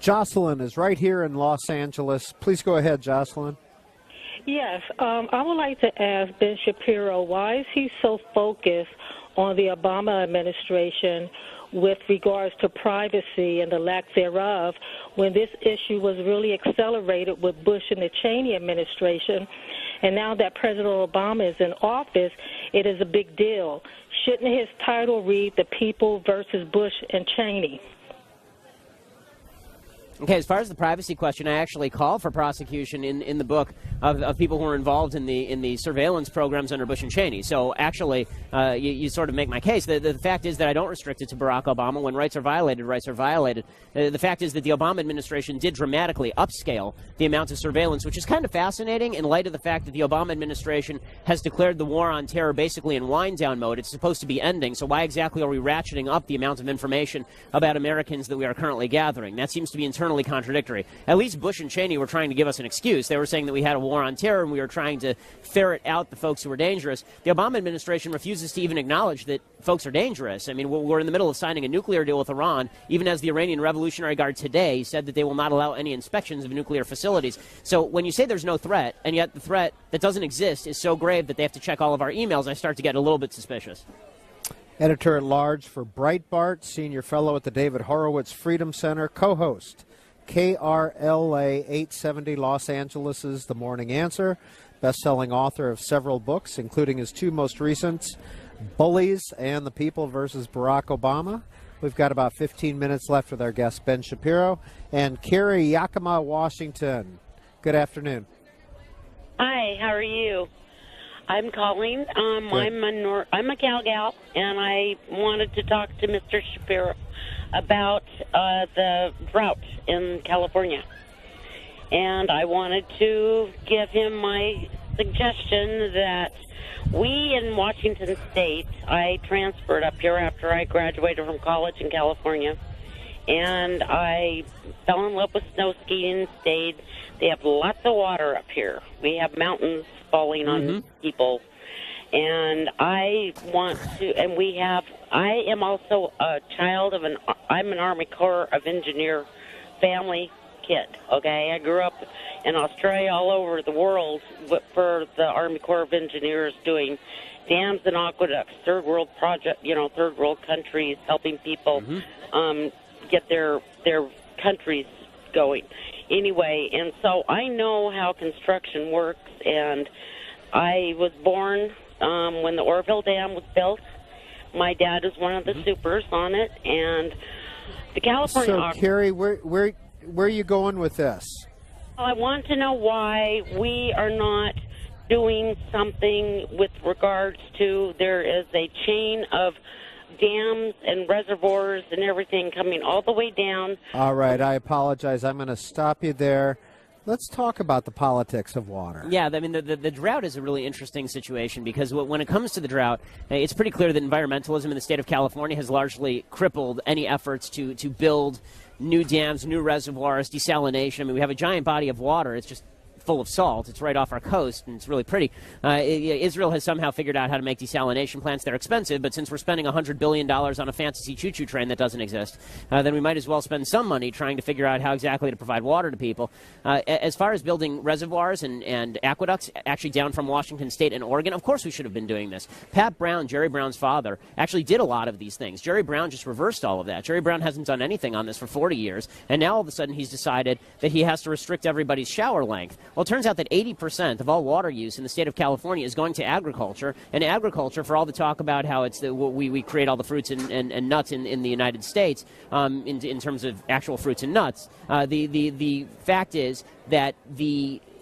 Jocelyn is right here in Los Angeles. Please go ahead, Jocelyn. Yes, I would like to ask Ben Shapiro, why is he so focused on the Obama administration with regards to privacy and the lack thereof, when this issue was really accelerated with Bush and the Cheney administration? And now that President Obama is in office, it is a big deal. Shouldn't his title read The People versus Bush and Cheney? Okay, as far as the privacy question, I actually call for prosecution in the book of people who were involved in the surveillance programs under Bush and Cheney. So actually, you sort of make my case. The fact is that I don't restrict it to Barack Obama. When rights are violated, rights are violated. The fact is that the Obama administration did dramatically upscale the amount of surveillance, which is kind of fascinating in light of the fact that the Obama administration has declared the war on terror basically in wind-down mode. It's supposed to be ending, so why exactly are we ratcheting up the amount of information about Americans that we are currently gathering? That seems to be internally contradictory. At least Bush and Cheney were trying to give us an excuse. They were saying that we had a war on terror and we were trying to ferret out the folks who were dangerous. The Obama administration refuses to even acknowledge that folks are dangerous. I mean, we're in the middle of signing a nuclear deal with Iran, even as the Iranian Revolutionary Guard today said that they will not allow any inspections of nuclear facilities. So when you say there's no threat, and yet the threat that doesn't exist is so grave that they have to check all of our emails, I start to get a little bit suspicious. Editor-at-large for Breitbart, senior fellow at the David Horowitz Freedom Center, co-host KRLA 870 Los Angeles' The Morning Answer, best-selling author of several books, including his two most recent, Bullies and The People versus Barack Obama. We've got about 15 minutes left with our guest, Ben Shapiro, and Carrie Yakima, Washington. Good afternoon. Hi, how are you? I'm calling. I'm a gal, and I wanted to talk to Mr. Shapiro about the drought in California. And I wanted to give him my suggestion that we in Washington State, I transferred up here after I graduated from college in California, and I fell in love with snow skiing and stayed. They have lots of water up here. We have mountains falling on people. And I want to, and we have, I am also a child of I'm an Army Corps of Engineer family kid, okay? I grew up in Australia, all over the world, for the Army Corps of Engineers doing dams and aqueducts, third world project, third world countries, helping people get their countries going. Anyway, and so I know how construction works, and I was born when the Oroville Dam was built. My dad is one of the supers on it, and the California... So, Carrie, where are you going with this? I want to know why we are not doing something with regards to, there is a chain of dams and reservoirs and everything coming all the way down. All right, I apologize. I'm going to stop you there. Let's talk about the politics of water. Yeah, I mean, the drought is a really interesting situation because when it comes to the drought, it's pretty clear that environmentalism in the state of California has largely crippled any efforts to build new dams, new reservoirs, desalination. I mean, we have a giant body of water. It's just full of salt. It's right off our coast, and it's really pretty. Israel has somehow figured out how to make desalination plants. They're expensive, but since we're spending $100 billion on a fantasy choo-choo train that doesn't exist, then we might as well spend some money trying to figure out how exactly to provide water to people. As far as building reservoirs and aqueducts, actually down from Washington State and Oregon, of course we should have been doing this. Pat Brown, Jerry Brown's father, actually did a lot of these things. Jerry Brown just reversed all of that. Jerry Brown hasn't done anything on this for 40 years, and now all of a sudden he's decided that he has to restrict everybody's shower length. Well, it turns out that 80% of all water use in the state of California is going to agriculture, and agriculture, for all the talk about how it's we create all the fruits and nuts in the United States in terms of actual fruits and nuts, the fact is that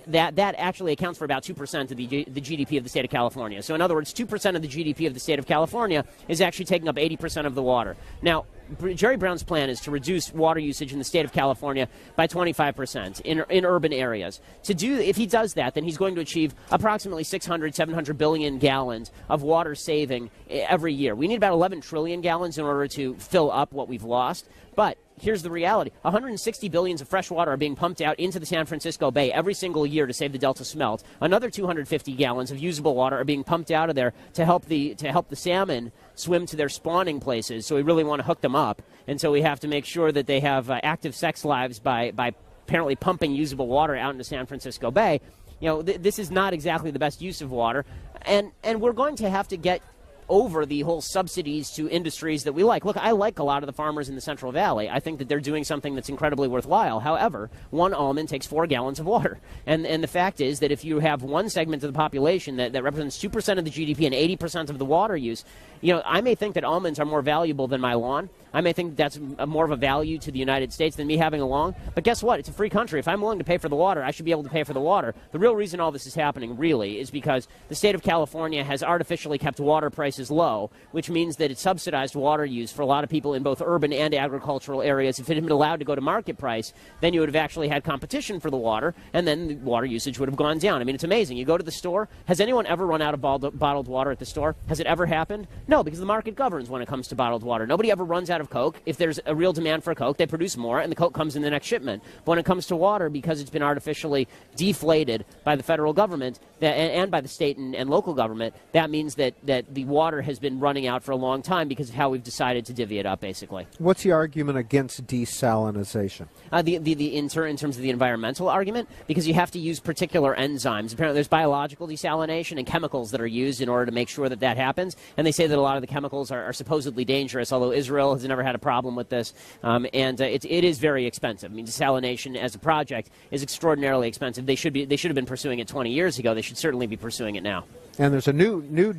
that actually accounts for about 2% of the GDP of the state of California. So in other words, 2% of the GDP of the state of California is actually taking up 80% of the water. Now, Jerry Brown's plan is to reduce water usage in the state of California by 25% in urban areas. If he does that, then he's going to achieve approximately 700 billion gallons of water saving every year. We need about 11 trillion gallons in order to fill up what we've lost. But here's the reality. 160 billions of fresh water are being pumped out into the San Francisco Bay every single year to save the Delta smelt. Another 250 gallons of usable water are being pumped out of there to help the salmon swim to their spawning places. So we really want to hook them up. And so we have to make sure that they have active sex lives by apparently pumping usable water out into San Francisco Bay. This is not exactly the best use of water. And we're going to have to get over the whole subsidies to industries that we like. Look, I like a lot of the farmers in the Central Valley. I think that they're doing something that's incredibly worthwhile. However, one almond takes 4 gallons of water. And the fact is that if you have one segment of the population that represents 2% of the GDP and 80% of the water use, I may think that almonds are more valuable than my lawn. I may think that's more of a value to the United States than me having a lawn. But guess what? It's a free country. If I'm willing to pay for the water, I should be able to pay for the water. The real reason all this is happening, really, is because the state of California has artificially kept water prices low, which means that it's subsidized water use for a lot of people in both urban and agricultural areas. If it had been allowed to go to market price, then you would have actually had competition for the water, and then the water usage would have gone down. I mean, it's amazing. You go to the store. Has anyone ever run out of bottled water at the store? Has it ever happened? No, because the market governs when it comes to bottled water. Nobody ever runs out of Coke. If there's a real demand for Coke, they produce more, and the Coke comes in the next shipment. But when it comes to water, because it's been artificially deflated by the federal government and by the state and local government, that means that the water has been running out for a long time because of how we've decided to divvy it up, basically. What's the argument against desalinization? In terms of the environmental argument, because you have to use particular enzymes. Apparently there's biological desalination and chemicals that are used in order to make sure that happens. And they say that a lot of the chemicals are supposedly dangerous, although Israel has never had a problem with this. It is very expensive. I mean, desalination as a project is extraordinarily expensive. They should have been pursuing it 20 years ago. They should certainly be pursuing it now. And there's a new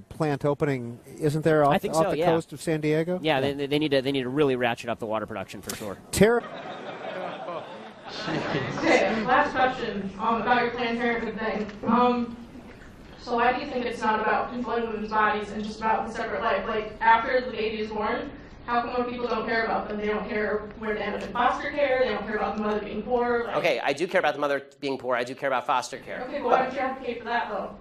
plant opening, isn't there, off the coast of San Diego? Yeah, they need to really ratchet up the water production for sure. Okay, last question about your Planned Parenthood thing. So why do you think it's not about controlling women's bodies and just about the separate life? Like, after the baby is born, how come more people don't care about them? They don't care where they end up in foster care. They don't care about the mother being poor. Okay, I do care about the mother being poor. I do care about foster care. Okay, but why don't you advocate for that, though?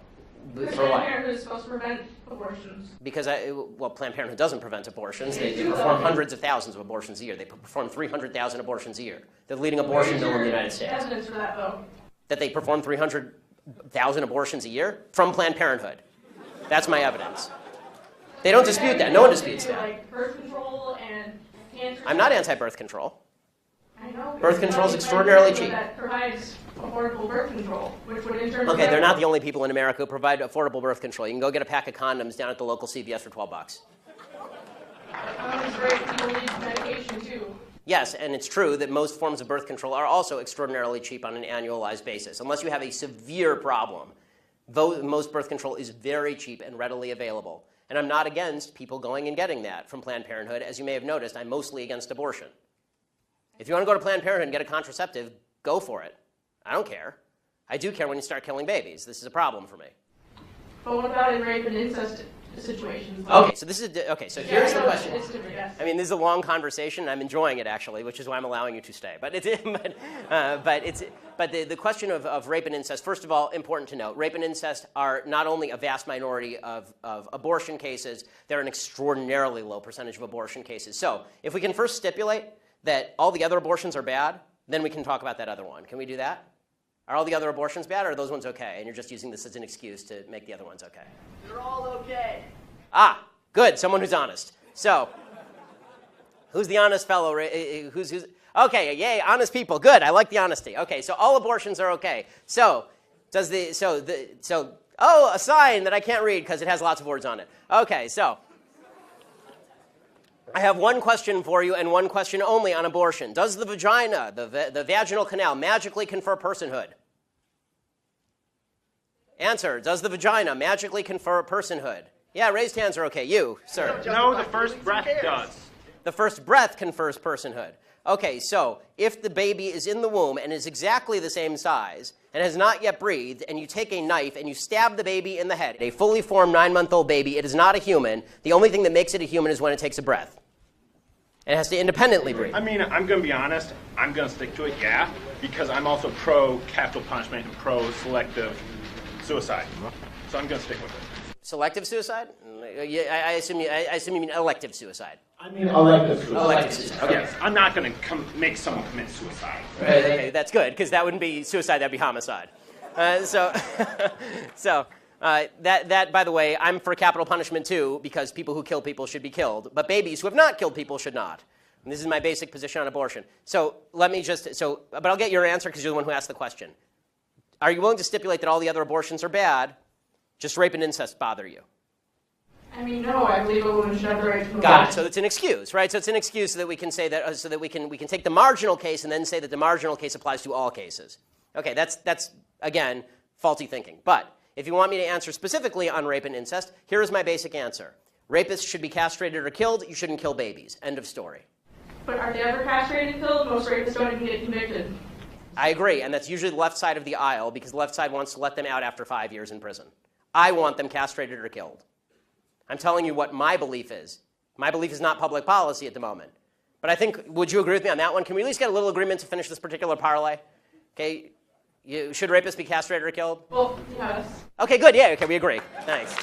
Because Planned Parenthood is supposed to prevent abortions. Because, Planned Parenthood doesn't prevent abortions. They perform hundreds of thousands of abortions a year. They perform 300,000 abortions a year. They're the leading abortion bill in the United States. Evidence for that, though? That they perform 300,000 abortions a year from Planned Parenthood. That's my evidence. They don't dispute that. No one disputes that. Like birth control and cancer. I'm not anti-birth control. I know. Birth control is extraordinarily cheap. That provides affordable birth control, which would in turn. Okay, they're not the only people in America who provide affordable birth control. You can go get a pack of condoms down at the local CVS for $12. Condoms great. People need medication too. Yes, and it's true that most forms of birth control are also extraordinarily cheap on an annualized basis. Unless you have a severe problem, most birth control is very cheap and readily available. And I'm not against people going and getting that from Planned Parenthood. As you may have noticed, I'm mostly against abortion. If you want to go to Planned Parenthood and get a contraceptive, go for it. I don't care. I do care when you start killing babies. This is a problem for me. But what about in rape and incest situations? Okay, so here's the question. It's different, yes. I mean, this is a long conversation. I'm enjoying it, actually, which is why I'm allowing you to stay. But the question of rape and incest, first of all, important to note, rape and incest are not only a vast minority of abortion cases, they're an extraordinarily low percentage of abortion cases. So if we can first stipulate that all the other abortions are bad, then we can talk about that other one. Can we do that? Are all the other abortions bad, or are those ones okay? And you're just using this as an excuse to make the other ones okay. They're all okay. Ah, good. Someone who's honest. So, who's the honest fellow? Who's okay? Yay, honest people. Good. I like the honesty. Okay, so all abortions are okay. So, a sign that I can't read because it has lots of words on it. Okay, so I have one question for you and one question only on abortion. Does the vagina, the vaginal canal, magically confer personhood? Answer, does the vagina magically confer personhood? Yeah, raised hands are okay. You, sir. No, the first breath does. The first breath confers personhood. Okay, so if the baby is in the womb and is exactly the same size and has not yet breathed, and you take a knife and you stab the baby in the head, a fully formed 9-month-old baby, it is not a human. The only thing that makes it a human is when it takes a breath. It has to independently breathe. I mean, I'm going to be honest. I'm going to stick to it, yeah, because I'm also pro-capital punishment and pro-selective suicide. So I'm going to stick with it. Selective suicide? I assume you mean elective suicide. I mean, elective suicide. Elective suicide. Okay. Yes, I'm not going to make someone commit suicide. Okay, that's good, because that wouldn't be suicide, that'd be homicide. That, by the way, I'm for capital punishment too, because people who kill people should be killed, but babies who have not killed people should not. And this is my basic position on abortion. So let me but I'll get your answer because you're the one who asked the question. Are you willing to stipulate that all the other abortions are bad, just rape and incest bother you? I mean, no, I believe a woman should have the right to move Got on. it. So it's an excuse, right? So it's an excuse so that we can say that, so that we can take the marginal case and then say that the marginal case applies to all cases. Okay, that's again faulty thinking. But if you want me to answer specifically on rape and incest, here is my basic answer: rapists should be castrated or killed. You shouldn't kill babies. End of story. But are they ever castrated and killed? Most rapists don't even get convicted. I agree, and that's usually the left side of the aisle because the left side wants to let them out after 5 years in prison. I want them castrated or killed. I'm telling you what my belief is. My belief is not public policy at the moment. But I think, would you agree with me on that one? Can we at least get a little agreement to finish this particular parlay? Okay, should rapists be castrated or killed? Well, yes. Okay, good, yeah, okay, we agree. Thanks.